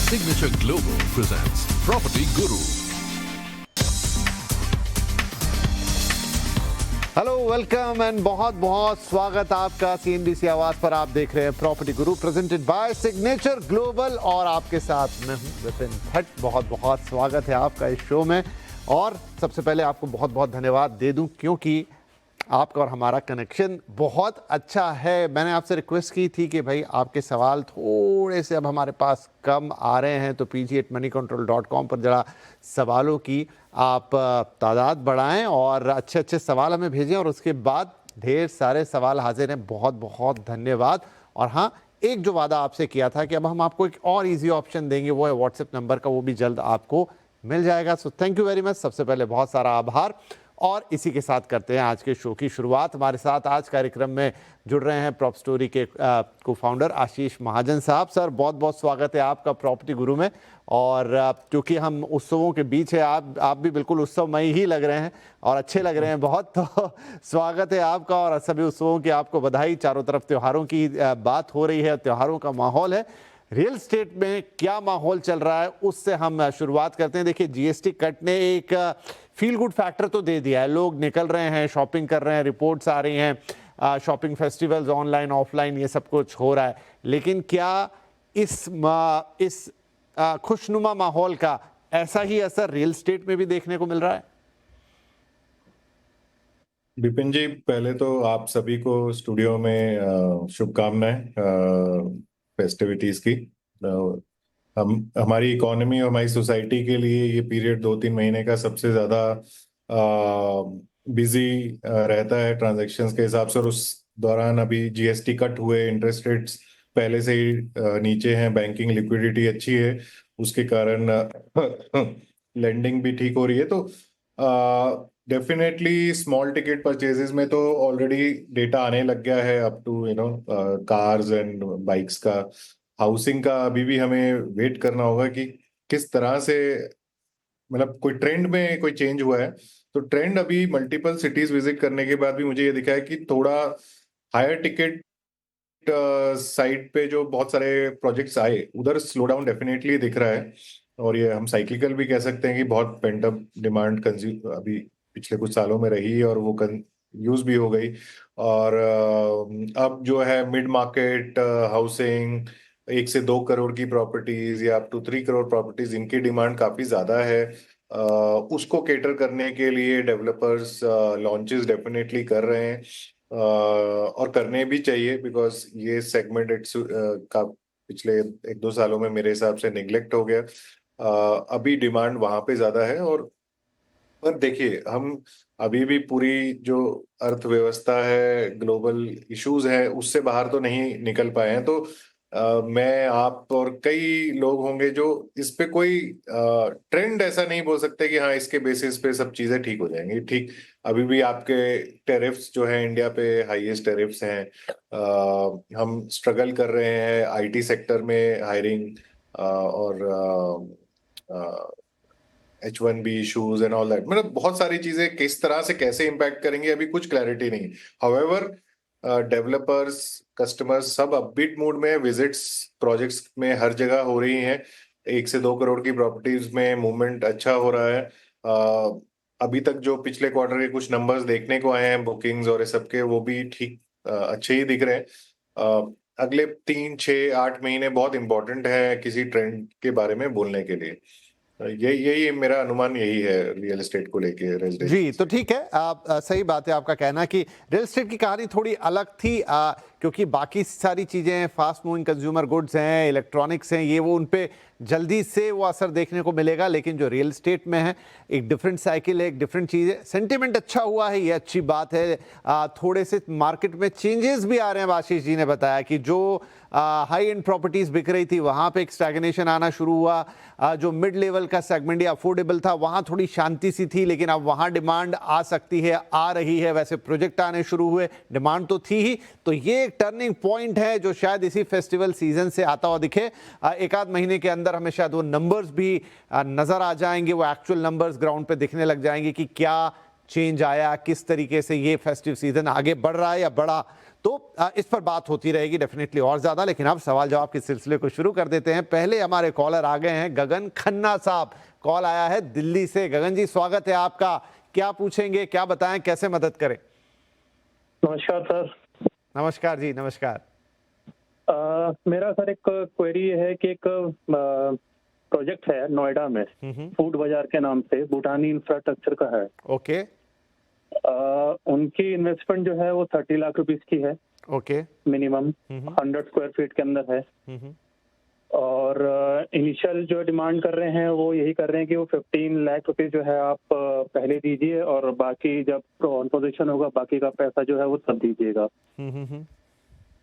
Signature Global presents Property Guru. Hello, welcome and बहुत बहुत स्वागत आपका CNBC आवाज पर। आप देख रहे हैं property Guru presented by signature global और आपके साथ मैं हूं विपिन भट्ट। बहुत बहुत स्वागत है आपका इस शो में। और सबसे पहले आपको बहुत बहुत धन्यवाद दे दूं क्योंकि आपका और हमारा कनेक्शन बहुत अच्छा है। मैंने आपसे रिक्वेस्ट की थी कि भाई आपके सवाल थोड़े से अब हमारे पास कम आ रहे हैं, तो pg@moneycontrol.com पर जरा सवालों की आप तादाद बढ़ाएं और अच्छे अच्छे सवाल हमें भेजें। और उसके बाद ढेर सारे सवाल हाजिर हैं। बहुत बहुत धन्यवाद। और हाँ, एक जो वादा आपसे किया था कि अब हम आपको एक और इजी ऑप्शन देंगे, वो है व्हाट्सएप नंबर का, वो भी जल्द आपको मिल जाएगा। So thank you very much. सबसे पहले बहुत सारा आभार। और इसी के साथ करते हैं आज के शो की शुरुआत। हमारे साथ आज कार्यक्रम में जुड़ रहे हैं प्रॉप स्टोरी के को फाउंडर आशीष महाजन साहब। सर, बहुत बहुत स्वागत है आपका प्रॉपर्टी गुरु में। और क्योंकि हम उत्सवों के बीच है, आप भी बिल्कुल उत्सवमयी ही लग रहे हैं और अच्छे लग रहे हैं बहुत, तो स्वागत है आपका और सभी उत्सवों की आपको बधाई। चारों तरफ त्योहारों की बात हो रही है, त्योहारों का माहौल है। रियल स्टेट में क्या माहौल चल रहा है उससे हम शुरुआत करते हैं। देखिए, जीएसटी कट ने एक फील गुड फैक्टर तो दे दिया है। लोग निकल रहे हैं, शॉपिंग कर रहे हैं, रिपोर्ट्स आ रही हैं, शॉपिंग फेस्टिवल्स ऑनलाइन ऑफलाइन ये सब कुछ हो रहा है। लेकिन क्या इस खुशनुमा माहौल का ऐसा ही असर रियल स्टेट में भी देखने को मिल रहा है? विपिन जी, पहले तो आप सभी को स्टूडियो में शुभकामनाएं फेस्टिविटीज की। हमारी इकोनॉमी और हमारी सोसाइटी के लिए ये पीरियड 2-3 महीने का सबसे ज्यादा बिजी रहता है ट्रांजैक्शंस के हिसाब से। और उस दौरान अभी जीएसटी कट हुए, इंटरेस्ट रेट्स पहले से ही नीचे हैं, बैंकिंग लिक्विडिटी अच्छी है, उसके कारण लेंडिंग भी ठीक हो रही है। तो डेफिनेटली स्मॉल टिकट परचेजेस में तो ऑलरेडी डेटा आने लग गया है up to cars and bikes का। हाउसिंग का अभी भी हमें वेट करना होगा कि किस तरह से, मतलब कोई ट्रेंड में कोई चेंज हुआ है। तो ट्रेंड अभी मल्टीपल सिटीज विजिट करने के बाद भी मुझे ये दिखा है कि थोड़ा हायर टिकट साइड पे जो बहुत सारे प्रोजेक्ट्स आए, उधर स्लो डाउन डेफिनेटली दिख रहा है। और ये हम साइक्लिकल भी कह सकते हैं कि बहुत पेंट अप डिमांड कंज्यूम अभी पिछले कुछ सालों में रही और वो यूज भी हो गई। और अब जो है मिड मार्केट हाउसिंग, 1 से 2 करोड़ की प्रॉपर्टीज या अप टू 3 करोड़ प्रॉपर्टीज, इनकी डिमांड काफी ज्यादा है। उसको केटर करने के लिए डेवलपर्स लॉन्चेस डेफिनेटली कर रहे हैं और करने भी चाहिए, बिकॉज ये सेगमेंट का पिछले 1-2 सालों में मेरे हिसाब से निग्लेक्ट हो गया। अभी डिमांड वहां पे ज्यादा है। और पर देखिए, हम अभी भी पूरी जो अर्थव्यवस्था है, ग्लोबल इश्यूज है, उससे बाहर तो नहीं निकल पाए हैं। तो मैं, आप और कई लोग होंगे जो इस पे कोई ट्रेंड ऐसा नहीं बोल सकते कि हाँ इसके बेसिस पे सब चीजें ठीक हो जाएंगी। ठीक, अभी भी आपके टेरिफ्स जो है इंडिया पे हाईएस्ट टेरिफ्स हैं। हम स्ट्रगल कर रहे हैं आईटी सेक्टर में हायरिंग और H1B issues and all that. मतलब बहुत सारी चीजें किस तरह से कैसे इम्पैक्ट करेंगे अभी कुछ क्लैरिटी नहीं। हाउएवर, डेवलपर्स, कस्टमर्स सब अपबीट मूड में, विजिट्स प्रोजेक्ट्स में हर जगह हो रही हैं। 1 से 2 करोड़ की प्रॉपर्टीज में मूवमेंट अच्छा हो रहा है। अभी तक जो पिछले क्वार्टर के कुछ नंबर्स देखने को आए हैं, बुकिंग्स और ये सबके, वो भी ठीक अच्छे ही दिख रहे हैं। अगले 3, 6, 8 महीने बहुत इंपॉर्टेंट है किसी ट्रेंड के बारे में बोलने के लिए। यही मेरा अनुमान यही है रियल एस्टेट को लेके, रेजिडेंशियल जी, तो ठीक है। सही बात है आपका कहना कि रियल एस्टेट की कहानी थोड़ी अलग थी, क्योंकि बाकी सारी चीज़ें फास्ट मूविंग कंज्यूमर गुड्स हैं, इलेक्ट्रॉनिक्स हैं, ये वो उन पे जल्दी से वो असर देखने को मिलेगा। लेकिन जो रियल एस्टेट में है, एक डिफरेंट साइकिल है, एक डिफरेंट चीज़ है। सेंटिमेंट अच्छा हुआ है, ये अच्छी बात है। थोड़े से मार्केट में चेंजेस भी आ रहे हैं। आशीष जी ने बताया कि जो हाई एंड प्रॉपर्टीज़ बिक रही थी वहाँ पे एक स्टैग्नेशन आना शुरू हुआ। जो मिड लेवल का सेगमेंट या अफोर्डेबल था, वहाँ थोड़ी शांति सी थी, लेकिन अब वहाँ डिमांड आ सकती है, आ रही है। वैसे प्रोजेक्ट आने शुरू हुए, डिमांड तो थी ही। तो ये एक टर्निंग पॉइंट है जो शायद इसी फेस्टिवल सीजन से आता हुआ दिखे। एक आध महीने के अंदर हमें शायद वो नंबर्स भी नजर आ जाएंगे, वो एक्चुअल नंबर्स ग्राउंड पे दिखने लग जाएंगे कि क्या चेंज आया, किस तरीके से ये फेस्टिव सीजन आगे बढ़ रहा है या बढ़ा। तो इस पर बात होती रहेगी डेफिनेटली और ज़्यादा, लेकिन अब सवाल जवाब के सिलसिले को शुरू कर देते हैं। पहले हमारे कॉलर आ गए हैं, गगन खन्ना साहब, कॉल आया है दिल्ली से। गगन जी, स्वागत है आपका। क्या पूछेंगे, क्या बताएं, कैसे मदद करें? नमस्कार सर। नमस्कार जी, नमस्कार। मेरा सर एक क्वेरी है कि एक प्रोजेक्ट है नोएडा में, फूड बाजार के नाम से, भूटानी इंफ्रास्ट्रक्चर का है। ओके। उनकी इन्वेस्टमेंट जो है वो 30 लाख रुपीस की है। ओके। मिनिमम 100 स्क्वायर फीट के अंदर है। और इनिशियल जो डिमांड कर रहे हैं वो यही कर रहे हैं कि वो 15 लाख रुपए जो है आप पहले दीजिए और बाकी जब ऑन पोजीशन होगा बाकी का पैसा जो है वो तब दीजिएगा।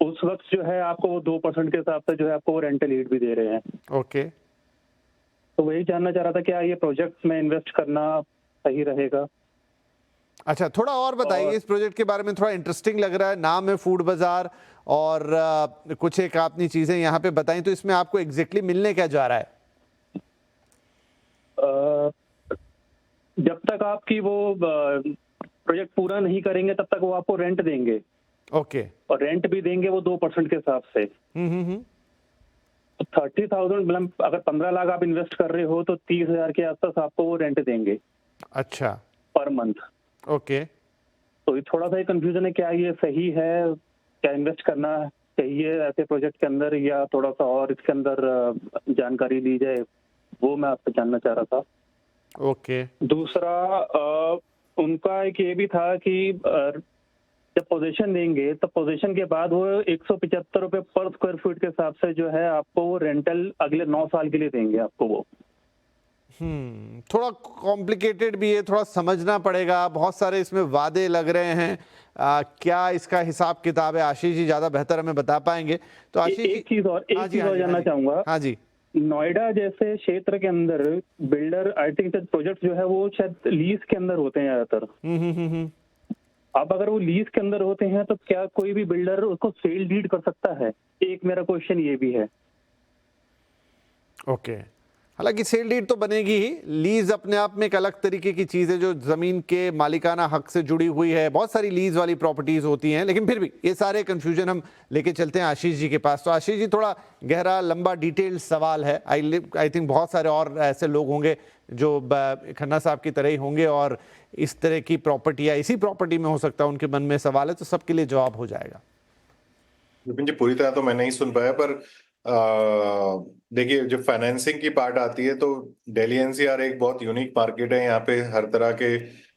उस वक्त जो है आपको वो 2% के हिसाब से जो है आपको वो रेंटल ईड भी दे रहे हैं। ओके। तो वही जानना चाह रहा था, क्या ये प्रोजेक्ट में इन्वेस्ट करना सही रहेगा? अच्छा, थोड़ा और बताइए इस प्रोजेक्ट के बारे में। थोड़ा इंटरेस्टिंग लग रहा है, नाम है फूड बाजार और कुछ एक आपने चीजें यहाँ पे बताई, तो इसमें आपको एग्जैक्टली मिलने क्या जा रहा है? जब तक आपकी वो प्रोजेक्ट पूरा नहीं करेंगे तब तक वो आपको रेंट देंगे। ओके। और रेंट भी देंगे वो 2% के हिसाब से। तो 30,000 मतलब अगर 15 लाख आप इन्वेस्ट कर रहे हो तो 30,000 के आसपास आपको वो रेंट देंगे। अच्छा। Per month. ओके। तो ये थोड़ा सा कंफ्यूजन है, क्या ये सही है? क्या इन्वेस्ट करना चाहिए ऐसे प्रोजेक्ट के अंदर, या थोड़ा सा और इसके अंदर जानकारी ली जाए, वो मैं आपसे जानना चाह रहा था। ओके। दूसरा उनका एक ये भी था कि जब पोजीशन देंगे तो पोजीशन के बाद वो 175 रुपए पर स्क्वायर फीट के हिसाब से जो है आपको वो रेंटल अगले 9 साल के लिए देंगे आपको वो। थोड़ा कॉम्प्लिकेटेड भी है, थोड़ा समझना पड़ेगा, बहुत सारे इसमें वादे लग रहे हैं। क्या इसका हिसाब किताब है? आशीष जी ज्यादा बेहतर हमें बता पाएंगे। तो आशीष एक चीज और जानना चाहूंगा। हाँ जी। नोएडा जैसे क्षेत्र के अंदर बिल्डर आई थिंक प्रोजेक्ट जो है वो शायद लीज के अंदर होते हैं ज्यादातर। अब अगर वो लीज के अंदर होते हैं तो क्या कोई भी बिल्डर उसको सेल डीड कर सकता है? एक मेरा क्वेश्चन ये भी है। ओके। हालांकि सेल डीड तो बनेगी ही, लीज अपने आप में एक अलग तरीके की चीज है जो जमीन के मालिकाना हक से जुड़ी हुई है। बहुत सारी लीज वाली प्रॉपर्टीज होती हैं, लेकिन फिर भी ये सारे कंफ्यूजन हम लेके चलते हैं आशीष जी के पास। तो आशीष जी, थोड़ा गहरा लंबा डिटेल्ड सवाल है। आई थिंक बहुत सारे और ऐसे लोग होंगे जो खन्ना साहब की तरह ही होंगे और इस तरह की प्रॉपर्टी या इसी प्रॉपर्टी में हो सकता है उनके मन में सवाल है, तो सबके लिए जवाब हो जाएगा। विपिन जी, पूरी तरह तो मैं नहीं सुन पाया, पर देखिए, जब फाइनेंसिंग की पार्ट आती है तो दिल्ली एनसीआर एक बहुत यूनिक मार्केट है। यहाँ पे हर तरह के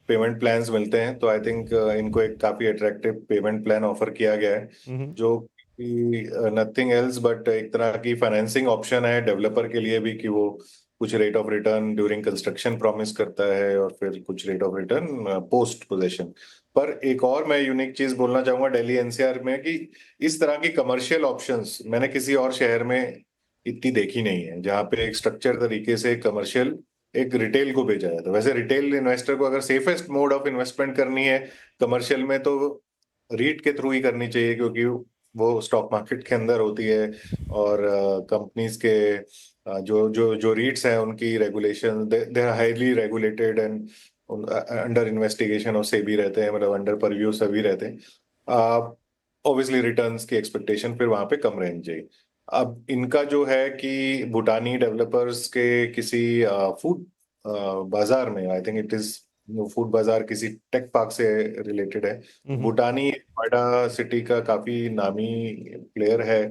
पेमेंट प्लान्स मिलते हैं। तो आई थिंक इनको एक काफी अट्रैक्टिव पेमेंट प्लान ऑफर किया गया है, जो नथिंग एल्स बट एक तरह की फाइनेंसिंग ऑप्शन है डेवलपर के लिए भी, कि वो कुछ rate of return during construction promise करता है और फिर कुछ rate of return post possession. पर एक और मैं यूनिक चीज बोलना चाहूंगा दिल्ली एनसीआर में, कि इस तरह की कमर्शियल ऑप्शंस मैंने किसी और शहर में इतनी देखी नहीं है, जहाँ पे एक स्ट्रक्चर तरीके से कमर्शियल एक रिटेल को भेजा जाता है। वैसे रिटेल इन्वेस्टर को अगर सेफेस्ट मोड ऑफ इन्वेस्टमेंट करनी है कमर्शियल में तो रीट के थ्रू ही करनी चाहिए, क्योंकि वो स्टॉक मार्केट के अंदर होती है और कंपनीज के जो जो जो रीट्स हैं उनकी regulation, they are highly regulated and under investigation और सेबी रहते हैं, मतलब अंडर परव्यू सभी रहते हैं। ऑब्वियसली रिटर्न्स की एक्सपेक्टेशन फिर वहां पे कम रहनी चाहिए। अब इनका जो है कि भूटानी डेवलपर्स के किसी फूड बाजार में, I think it is food बाजार किसी टेक पार्क से रिलेटेड है। भूटानी नोएडा सिटी का काफी नामी प्लेयर है।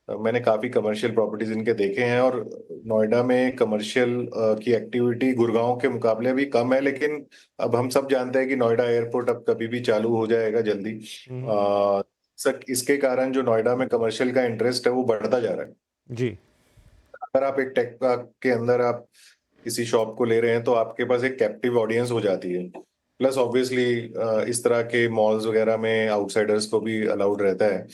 मैंने काफी कमर्शियल प्रॉपर्टीज इनके देखे हैं और नोएडा में कमर्शियल की एक्टिविटी गुड़गांव के मुकाबले भी कम है, लेकिन अब हम सब जानते हैं कि नोएडा एयरपोर्ट अब कभी भी चालू हो जाएगा जल्दी। इसके कारण जो नोएडा में कमर्शियल का इंटरेस्ट है वो बढ़ता जा रहा है जी। अगर आप एक टेक पार्क के अंदर आप किसी शॉप को ले रहे हैं तो आपके पास एक कैप्टिव ऑडियंस हो जाती है। प्लस ऑब्वियसली इस तरह के मॉल्स वगैरह में आउटसाइडर्स को भी अलाउड रहता है।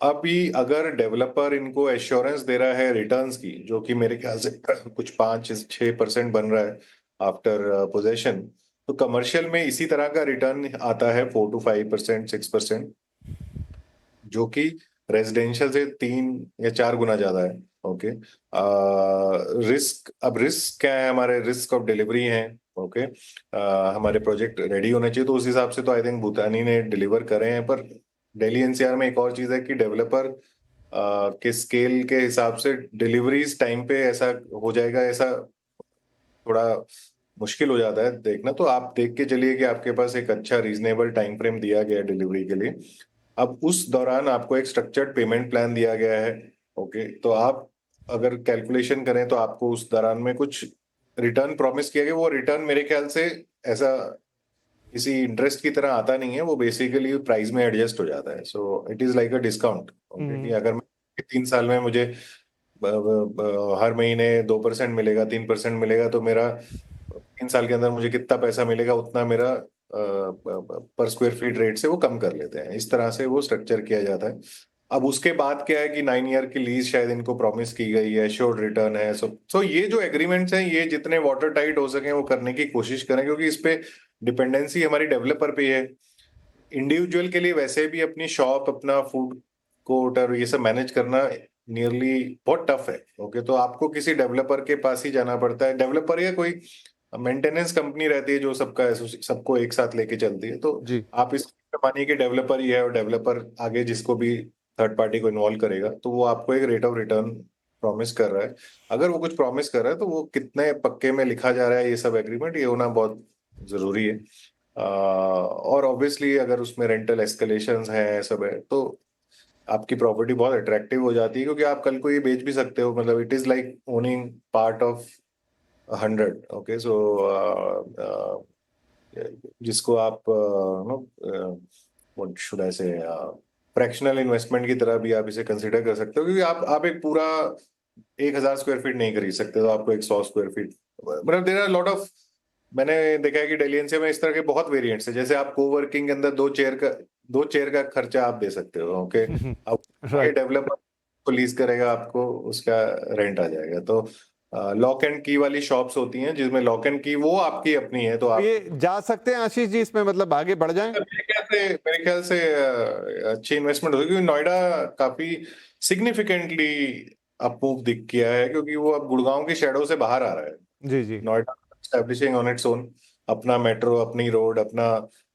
अभी अगर डेवलपर इनको एश्योरेंस दे रहा है रिटर्न्स की, जो कि मेरे ख्याल से कुछ 5-6% बन रहा है आफ्टर पोजेशन, तो कमर्शियल में इसी तरह का रिटर्न आता है 4 to 5%, 6%, जो कि रेजिडेंशियल से 3 या 4 गुना ज्यादा है। ओके। रिस्क क्या है? हमारे रिस्क ऑफ डिलीवरी है। ओके। हमारे प्रोजेक्ट रेडी होने चाहिए, तो उस हिसाब से तो आई थिंक भूटानी ने डिलीवर करे हैं, पर दिल्ली एनसीआर में एक और चीज है कि डेवलपर के स्केल के हिसाब से डिलीवरीज टाइम पे ऐसा हो जाएगा, ऐसा थोड़ा मुश्किल हो जाता है देखना। तो आप देख के चलिए कि आपके पास एक अच्छा रीजनेबल टाइम फ्रेम दिया गया है डिलीवरी के लिए। अब उस दौरान आपको एक स्ट्रक्चर्ड पेमेंट प्लान दिया गया है। ओके, तो आप अगर कैलकुलेशन करें तो आपको उस दौरान में कुछ रिटर्न प्रॉमिस किया गया। वो रिटर्न मेरे ख्याल से ऐसा किसी इंटरेस्ट की तरह आता नहीं है, वो बेसिकली प्राइस में एडजस्ट हो जाता है। सो it is like a discount. Okay, कि अगर मैं 3 साल में मुझे हर महीने 2% मिलेगा, 3% मिलेगा, तो मेरा 3 साल के अंदर मुझे कितना पैसा मिलेगा उतना मेरा पर स्क्वायर फीट रेट से वो कम कर लेते हैं। इस तरह से वो स्ट्रक्चर किया जाता है। अब उसके बाद क्या है कि 9 ईयर की लीज शायद इनको प्रॉमिस की गई है, श्योर रिटर्न है। सो ये जो एग्रीमेंट्स हैं ये जितने वाटर टाइट हो सके वो करने की कोशिश करें, क्योंकि इस पे डिपेंडेंसी हमारी डेवलपर पे है। इंडिविजुअल के लिए वैसे भी अपनी शॉप, अपना फूड कोर्ट और ये सब मैनेज करना नियरली बहुत टफ है। ओके, तो आपको किसी डेवलपर के पास ही जाना पड़ता है। डेवलपर या कोई मेंटेनेंस कंपनी रहती है जो सबको एक साथ लेके चलती है। तो जी। आप इस मानिए कि डेवलपर ही है, और डेवलपर आगे जिसको भी थर्ड पार्टी को इन्वॉल्व करेगा तो वो आपको एक रेट ऑफ रिटर्न प्रॉमिस कर रहा है। अगर वो कुछ प्रॉमिस कर रहा है तो वो कितने पक्के में लिखा जा रहा है, ये सब एग्रीमेंट, ये होना बहुत जरूरी है। और ऑब्वियसली अगर उसमें रेंटल एस्केलेशंस हैं, सब है, तो आपकी प्रॉपर्टी बहुत अट्रैक्टिव हो जाती है, क्योंकि आप कल को ये बेच भी सकते हो। मतलब it is like owning part of 100। Okay, so जिसको आप नो व्हाट शुड आई से फ्रैक्शनल इन्वेस्टमेंट की तरह भी आप इसे कंसिडर कर सकते हो, क्योंकि आप एक पूरा 1,000 स्क्वायर फीट नहीं खरीद सकते, तो आपको एक 100 स्क्वायर फीट, मतलब देयर आर लॉट ऑफ। मैंने देखा है कि दिल्ली एनसीआर में इस तरह के बहुत वेरिएंट्स है। जैसे आप कोवर्किंग के अंदर दो चेयर का खर्चा आप दे सकते हो। ओके, अब राइट। डेवलपर को लीज करेगा, आपको उसका रेंट आ जाएगा। तो लॉक एंड की वाली शॉप्स होती हैं जिसमें लॉक एंड की वो आपकी अपनी है, तो आप ये जा सकते हैं आशीष जी इसमें, मतलब आगे बढ़ जाएं। मेरे ख्याल से अच्छी इन्वेस्टमेंट होगी, क्योंकि नोएडा काफी सिग्निफिकेंटली अप मूव दिख किया है, क्योंकि वो अब गुड़गांव की शेडो से बाहर आ रहा है। जी जी। Noida establishing on its own, अपना मेट्रो, अपनी रोड, अपना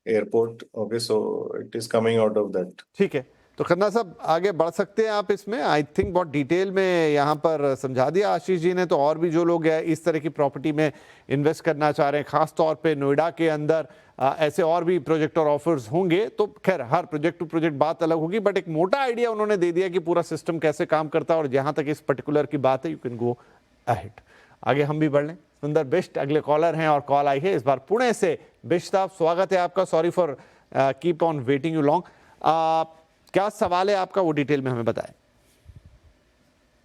airport. Okay, so it is coming out of that. ठीक है, तो खन्ना साहब आगे बढ़ सकते हैं आप इसमें। आई थिंक बहुत डिटेल में यहाँ पर समझा दिया आशीष जी ने। तो और भी जो लोग हैं इस तरह की प्रॉपर्टी में इन्वेस्ट करना चाह रहे हैं, खास तौर पे नोएडा के अंदर ऐसे और भी प्रोजेक्ट और ऑफर्स होंगे। तो खैर हर प्रोजेक्ट टू प्रोजेक्ट बात अलग होगी, बट एक मोटा आइडिया उन्होंने दे दिया कि पूरा सिस्टम कैसे काम करता है। और जहाँ तक इस पर्टिकुलर की बात है, यू कैन गो अहेड। आगे हम भी बढ़ लें। सुंदर बिष्ट अगले कॉलर हैं और कॉल आई है इस बार पुणे से। बिष्ट साहब स्वागत है आपका, sorry for keep on waiting you long. क्या सवाल है आपका, वो डिटेल में हमें बताएं।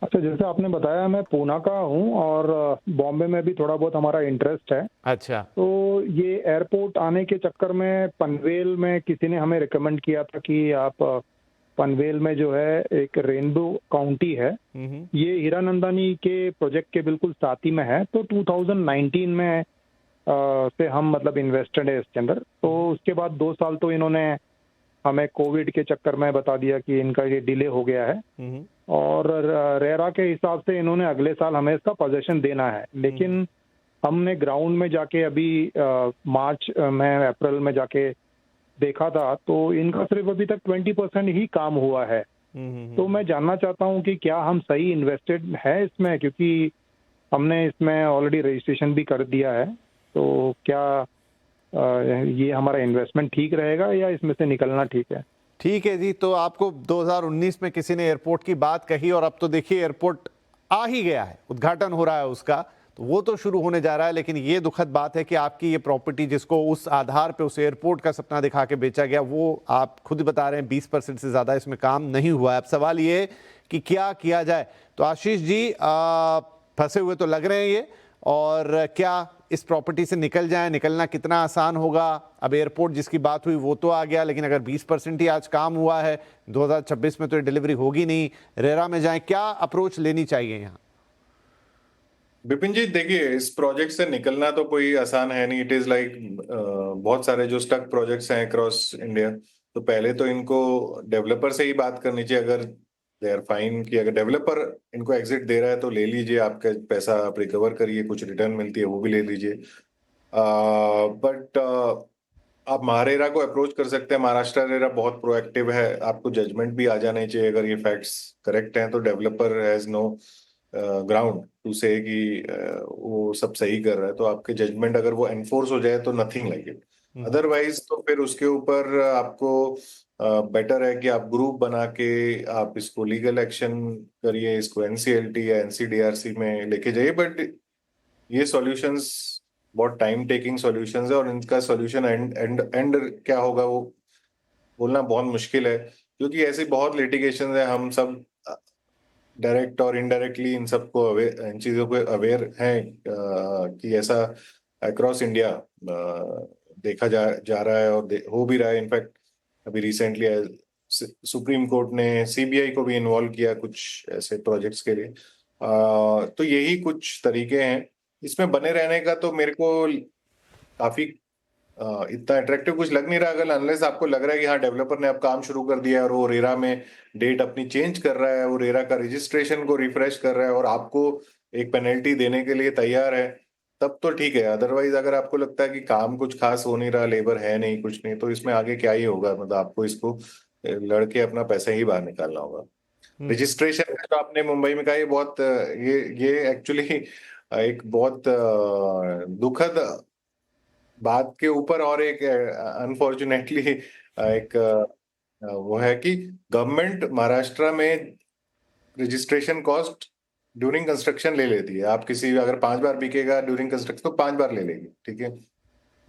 अच्छा, जैसे आपने बताया मैं पूना का हूँ और बॉम्बे में भी थोड़ा बहुत हमारा इंटरेस्ट है। अच्छा। तो ये एयरपोर्ट आने के चक्कर में पनवेल में किसी ने हमें रिकमेंड किया था कि आप पनवेल में जो है एक रेनबो काउंटी है, ये हीरानंदानी के प्रोजेक्ट के बिल्कुल साथ ही में है। तो 2019 में से हम मतलब इन्वेस्टेड है इसके अंदर। तो उसके बाद 2 साल तो इन्होंने हमें कोविड के चक्कर में बता दिया कि इनका ये डिले हो गया है, और रेरा के हिसाब से इन्होंने अगले साल हमें इसका पोजीशन देना है। लेकिन हमने ग्राउंड में जाके अभी मार्च में, अप्रैल में जाके देखा था, तो इनका सिर्फ अभी तक 20% ही काम हुआ है। तो मैं जानना चाहता हूँ कि क्या हम सही इन्वेस्टेड है इसमें, क्योंकि हमने इसमें ऑलरेडी रजिस्ट्रेशन भी कर दिया है। तो क्या ये हमारा इन्वेस्टमेंट ठीक रहेगा या इसमें से निकलना ठीक है? ठीक है जी, तो आपको 2019 में किसी ने एयरपोर्ट की बात कही और अब तो देखिए एयरपोर्ट आ ही गया है, उद्घाटन हो रहा है उसका, तो वो तो शुरू होने जा रहा है। लेकिन ये दुखद बात है कि आपकी ये प्रॉपर्टी जिसको उस आधार पे उस एयरपोर्ट का सपना दिखा के बेचा गया, वो आप खुद बता रहे हैं 20% से ज़्यादा इसमें काम नहीं हुआ है। अब सवाल ये कि क्या किया जाए। तो आशीष जी फंसे हुए तो लग रहे हैं ये, और क्या इस प्रॉपर्टी से निकल जाए, निकलना कितना आसान होगा? अब एयरपोर्ट जिसकी बात हुई वो तो आ गया, लेकिन अगर 20% ही आज काम हुआ है, 2026 में तो ये डिलीवरी होगी नहीं। रेरा में जाएं, क्या अप्रोच लेनी चाहिए यहाँ? विपिन जी देखिए, इस प्रोजेक्ट से निकलना तो कोई आसान है नहीं। इट इज लाइक बहुत सारे जो स्टक प्रोजेक्ट्स हैं अक्रॉस इंडिया, तो पहले तो इनको डेवलपर से ही बात करनी चाहिए। अगर दे आर फाइन कि अगर डेवलपर इनको एग्जिट दे रहा है तो ले लीजिए, आपका पैसा आप रिकवर करिए, कुछ रिटर्न मिलती है वो भी ले लीजिए। बट आप महारेरा को अप्रोच कर सकते हैं। महाराष्ट्र रेरा बहुत प्रोएक्टिव है, आपको जजमेंट भी आ जाने चाहिए अगर ये फैक्ट्स करेक्ट हैं, तो developer has no ground to say कि वो सब सही कर रहा है, तो आपके जजमेंट अगर वो एनफोर्स हो जाए तो नथिंग लाइक इट। अदरवाइज तो फिर उसके ऊपर आपको बेटर है कि आप ग्रुप बना के आप इसको लीगल एक्शन करिए, इसको एनसीएलटी या एनसीडीआरसी में लेके जाइए। बट ये सॉल्यूशंस बहुत टाइम टेकिंग सॉल्यूशंस है, और इनका सॉल्यूशन एंड एंड एंड क्या होगा वो बोलना बहुत मुश्किल है, क्योंकि ऐसी बहुत लिटिगेशन है। हम सब डायरेक्ट और इनडायरेक्टली इन सबको इन चीजों को अवेयर हैं कि ऐसा अक्रॉस इंडिया देखा जा रहा है और हो भी रहा है। इनफैक्ट अभी रिसेंटली सुप्रीम कोर्ट ने सीबीआई को भी इन्वॉल्व किया कुछ ऐसे प्रोजेक्ट्स के लिए। तो यही कुछ तरीके हैं इसमें बने रहने का। तो मेरे को काफी इतना अट्रैक्टिव कुछ लग नहीं रहा, अगर अनलेस आपको लग रहा है कि हाँ डेवलपर ने अब काम शुरू कर दिया है और वो रेरा में डेट अपनी चेंज कर रहा है, वो रेरा का रजिस्ट्रेशन को रिफ्रेश कर रहा है और आपको एक पेनल्टी देने के लिए तैयार है, तब तो ठीक है। अदरवाइज अगर आपको लगता है कि काम कुछ खास हो नहीं रहा, लेबर है नहीं, कुछ नहीं, तो इसमें आगे क्या ही होगा। मतलब आपको इसको लड़के अपना पैसा ही बाहर निकालना होगा। रजिस्ट्रेशन जो आपने मुंबई में कहा, ये बहुत ये एक्चुअली एक बहुत दुखद बात के ऊपर और एक अनफॉर्चुनेटली एक वो है कि गवर्नमेंट महाराष्ट्र में रजिस्ट्रेशन कॉस्ट ड्यूरिंग कंस्ट्रक्शन ले लेती है। आप किसी अगर 5 बार बिकेगा ड्यूरिंग कंस्ट्रक्शन तो 5 बार ले लेगी, ठीक है।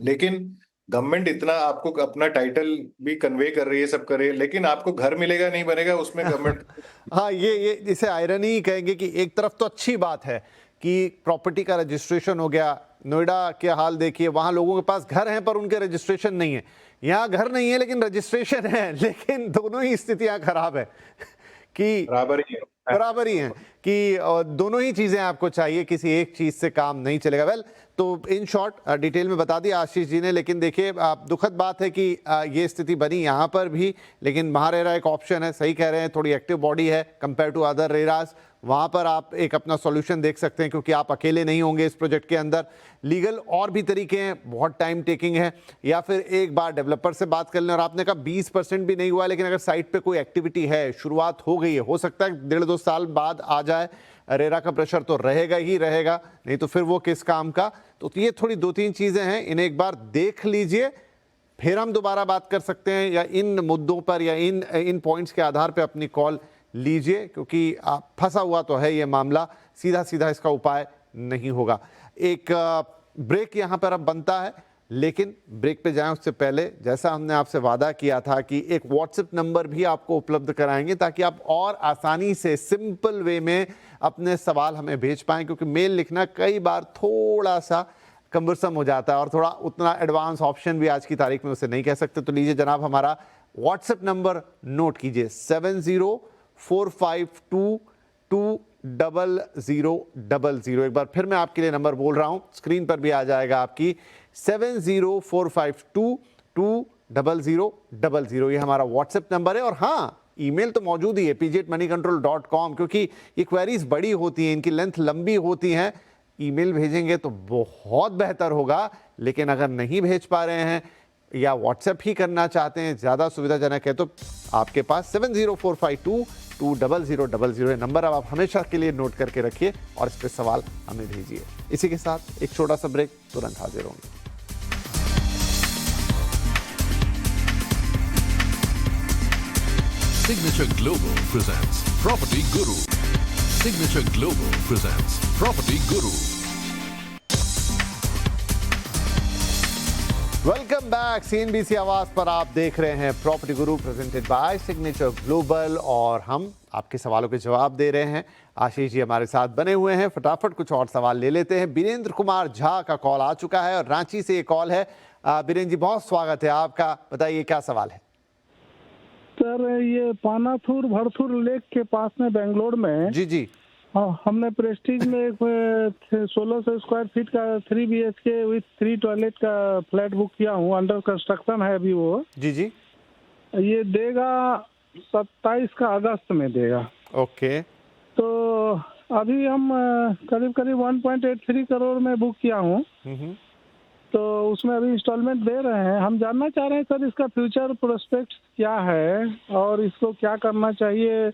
लेकिन गवर्नमेंट इतना आपको अपना टाइटल भी कन्वे कर रही है, सब कर रही है, लेकिन आपको घर मिलेगा नहीं बनेगा उसमें गवर्नमेंट हाँ, ये इसे आयरनी ही कहेंगे कि एक तरफ तो अच्छी बात है कि प्रॉपर्टी का रजिस्ट्रेशन हो गया। नोएडा के हाल देखिए, वहां लोगों के पास घर हैं पर उनके रजिस्ट्रेशन नहीं है। यहाँ घर नहीं है लेकिन रजिस्ट्रेशन है, लेकिन दोनों ही स्थितियां खराब है कि बराबर ही हैं कि दोनों ही चीजें आपको चाहिए, किसी एक चीज से काम नहीं चलेगा। वेल, तो इन शॉर्ट डिटेल में बता दिया आशीष जी ने। लेकिन देखिए, दुखद बात है कि ये स्थिति बनी यहाँ पर भी, लेकिन महारेरा एक ऑप्शन है। सही कह रहे हैं, थोड़ी एक्टिव बॉडी है कंपेयर टू अदर रेराज। वहाँ पर आप एक अपना सॉल्यूशन देख सकते हैं, क्योंकि आप अकेले नहीं होंगे इस प्रोजेक्ट के अंदर। लीगल और भी तरीके हैं, बहुत टाइम टेकिंग है। या फिर एक बार डेवलपर से बात कर लें, और आपने कहा 20% भी नहीं हुआ, लेकिन अगर साइट पे कोई एक्टिविटी है, शुरुआत हो गई है, हो सकता है 1.5-2 साल बाद आ जाए। रेरा का प्रेशर तो रहेगा ही रहेगा, नहीं तो फिर वो किस काम का। तो ये थोड़ी 2-3 चीज़ें हैं, इन्हें एक बार देख लीजिए, फिर हम दोबारा बात कर सकते हैं, या इन मुद्दों पर या इन पॉइंट्स के आधार पर अपनी कॉल लीजिए, क्योंकि फंसा हुआ तो है ये मामला, सीधा सीधा इसका उपाय नहीं होगा। एक ब्रेक यहाँ पर अब बनता है, लेकिन ब्रेक पे जाएं उससे पहले, जैसा हमने आपसे वादा किया था कि एक व्हाट्सएप नंबर भी आपको उपलब्ध कराएंगे, ताकि आप और आसानी से सिंपल वे में अपने सवाल हमें भेज पाएं, क्योंकि मेल लिखना कई बार थोड़ा सा कम्बरसम हो जाता है और थोड़ा उतना एडवांस ऑप्शन भी आज की तारीख में उसे नहीं कह सकते। तो लीजिए जनाब, हमारा व्हाट्सएप नंबर नोट कीजिए, 7045220000। एक बार फिर मैं आपके लिए नंबर बोल रहा हूं, स्क्रीन पर भी आ जाएगा आपकी, 7045220000। ये हमारा व्हाट्सएप नंबर है। और हाँ, ईमेल तो मौजूद ही है, pg@moneycontrol.com, क्योंकि ये क्वेरीज बड़ी होती हैं, इनकी लेंथ लंबी होती हैं। ईमेल भेजेंगे तो बहुत बेहतर होगा, लेकिन अगर नहीं भेज पा रहे हैं या व्हाट्सएप ही करना चाहते हैं, ज़्यादा सुविधाजनक है, तो आपके पास 7045220000 नंबर अब आप हमेशा के लिए नोट करके रखिए और इस पर सवाल हमें भेजिए। इसी के साथ एक छोटा सा ब्रेक, तुरंत हाजिर होंगे। Signature Global presents Property Guru. Signature Global presents Property Guru. Welcome back, CNBC आवाज पर आप देख रहे हैं property Guru presented by signature global, और हम आपके सवालों के जवाब दे रहे हैं। आशीष जी हमारे साथ बने हुए हैं, फटाफट कुछ और सवाल ले लेते हैं। बीरेंद्र कुमार झा का कॉल आ चुका है और रांची से ये कॉल है। बीरेंद्र जी, बहुत स्वागत है आपका, बताइए क्या सवाल है। सर, ये पानाथुर भरथुर लेक के पास में बेंगलोर में, जी, हमने प्रेस्टीज में एक 1600 स्क्वायर फीट का 3 BHK विथ 3 टॉयलेट का फ्लैट बुक किया हूँ। अंडर कंस्ट्रक्शन है अभी वो। जी, ये देगा 27 का अगस्त में देगा। ओके। तो अभी हम करीब 1.83 करोड़ में बुक किया हूँ। तो उसमें अभी इंस्टॉलमेंट दे रहे हैं। हम जानना चाह रहे हैं सर इसका फ्यूचर प्रोस्पेक्ट क्या है और इसको क्या करना चाहिए,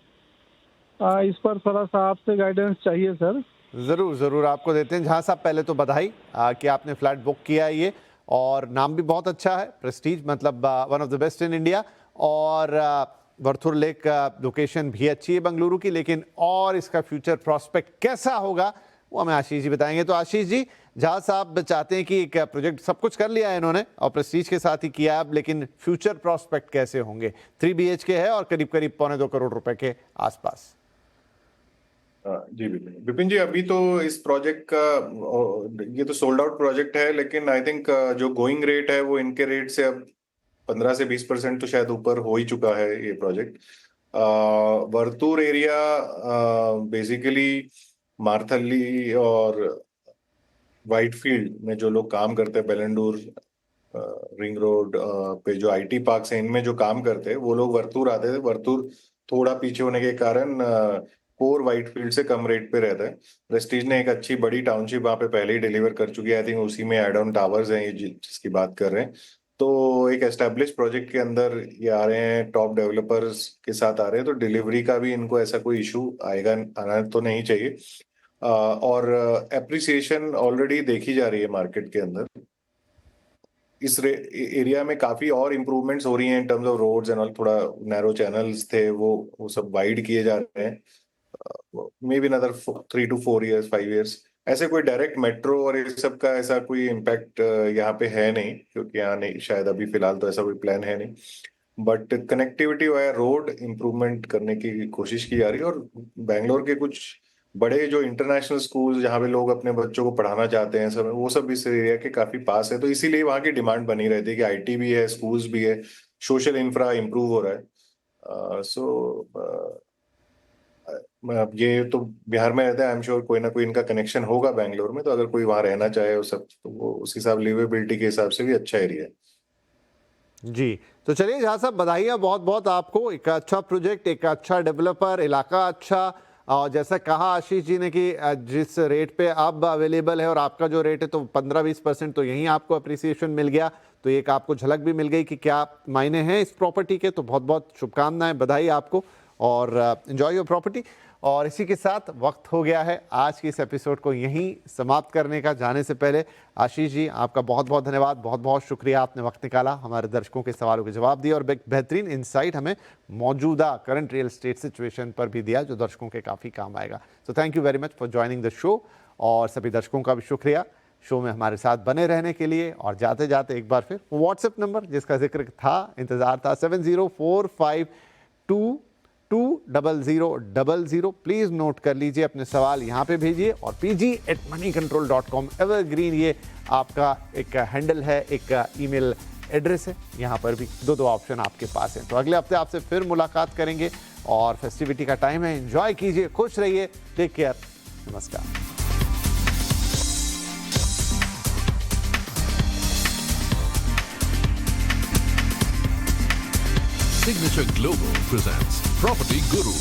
इस पर थोड़ा सा आपसे गाइडेंस चाहिए सर। ज़रूर ज़रूर आपको देते हैं। जहाँ साहब पहले तो बधाई कि आपने फ्लैट बुक किया है ये, और नाम भी बहुत अच्छा है, प्रेस्टीज, मतलब one of the best in India. और वरथुर लेक लोकेशन भी अच्छी है बेंगलुरु की, लेकिन और इसका फ्यूचर प्रॉस्पेक्ट कैसा होगा वो हमें आशीष जी बताएंगे। तो आशीष जी, जहाँ साहब चाहते हैं कि एक प्रोजेक्ट सब कुछ कर लिया है इन्होंने और प्रेस्टीज के साथ ही किया है, लेकिन फ्यूचर प्रॉस्पेक्ट कैसे होंगे? 3 BHK है और करीब करीब 1.25 करोड़ रुपए के आसपास। जी विपिन जी, अभी तो इस प्रोजेक्ट का ये तो सोल्ड आउट प्रोजेक्ट है, लेकिन आई थिंक जो गोइंग रेट है वो इनके रेट से अब 15 से 20% तो शायद ऊपर हो ही चुका है ये प्रोजेक्ट। वर्तूर एरिया बेसिकली मार्थली और व्हाइटफील्ड में जो लोग काम करते हैं, बेलंडूर रिंग रोड पे जो IT पार्क्स हैं, इनमें जो काम करते हैं वो लोग वर्तूर आते थे। वर्तूर थोड़ा पीछे होने के कारण कोर व्हाइटफील्ड से कम रेट पे रहता है। प्रेस्टीज ने एक अच्छी बड़ी टाउनशिप वहाँ पे पहले ही डिलीवर कर चुकी है। आई थिंक उसी में एड ऑन टावर्स हैं ये जिसकी बात कर रहे हैं। तो एक एस्टेब्लिश प्रोजेक्ट के अंदर ये आ रहे हैं, टॉप डेवलपर्स के साथ आ रहे हैं, तो डिलीवरी का भी इनको ऐसा कोई इशू आना तो नहीं चाहिए। और एप्रिसिएशन ऑलरेडी देखी जा रही है मार्केट के अंदर। इस एरिया में काफी और इम्प्रूवमेंट्स हो रही हैं in terms of roads and all. थोड़ा नैरो चैनल्स थे वो सब वाइड किए जा रहे हैं। Maybe another 3 to 4 years 5 years। ऐसे कोई डायरेक्ट मेट्रो और इस सब का ऐसा कोई इम्पैक्ट यहाँ पे है नहीं, क्योंकि यहाँ नहीं, शायद अभी फिलहाल तो ऐसा कोई प्लान है नहीं। But connectivity via road improvement करने की कोशिश की जा रही है। और बेंगलोर के कुछ बड़े जो इंटरनेशनल स्कूल जहाँ पे लोग अपने बच्चों को पढ़ाना चाहते हैं सब, वो सब इस एरिया के काफी पास है। तो इसीलिए वहाँ की डिमांड बनी रहती है कि IT भी है, स्कूल्स भी है, सोशल इंफ्रा इम्प्रूव हो रहा है। ये तो बिहार में रहते हैं, आई एम श्योर कोई ना कोई इनका कनेक्शन होगा बेंगलोर में। तो अगर कोई वहां रहना चाहे वो सब, तो वो उस हिसाब लिवेबिलिटी के हिसाब से भी अच्छा एरिया है। जी, तो चलिए जहाँ साहब बधाइयाँ बहुत बहुत आपको। एक अच्छा प्रोजेक्ट, एक अच्छा डेवलपर, इलाका अच्छा, और जैसा कहा आशीष जी ने कि जिस रेट पे अब अवेलेबल है और आपका जो रेट है तो 15-20% तो यहीं आपको अप्रिसिएशन मिल गया। तो एक आपको झलक भी मिल गई कि क्या मायने हैं इस प्रॉपर्टी के। तो बहुत बहुत शुभकामनाएं, बधाई आपको, और एंजॉय योर प्रॉपर्टी। और इसी के साथ वक्त हो गया है आज की इस एपिसोड को यहीं समाप्त करने का। जाने से पहले आशीष जी, आपका बहुत बहुत धन्यवाद, बहुत बहुत शुक्रिया, आपने वक्त निकाला, हमारे दर्शकों के सवालों के जवाब दिए और बेहतरीन इंसाइट हमें मौजूदा करंट रियल एस्टेट सिचुएशन पर भी दिया, जो दर्शकों के काफ़ी काम आएगा। तो thank you very much for joining the show, और सभी दर्शकों का भी शुक्रिया शो में हमारे साथ बने रहने के लिए। और जाते जाते एक बार फिर व्हाट्सएप नंबर जिसका जिक्र था, इंतज़ार था, 7045220000। प्लीज़ नोट कर लीजिए, अपने सवाल यहाँ पे भेजिए। और pg@moneycontrol.com एवरग्रीन ये आपका एक हैंडल है, एक ईमेल एड्रेस है। यहाँ पर भी दो ऑप्शन आपके पास हैं। तो अगले हफ्ते आपसे फिर मुलाकात करेंगे, और फेस्टिविटी का टाइम है, एंजॉय कीजिए, खुश रहिए, टेक केयर, नमस्कार। Signature Global presents Property Guru.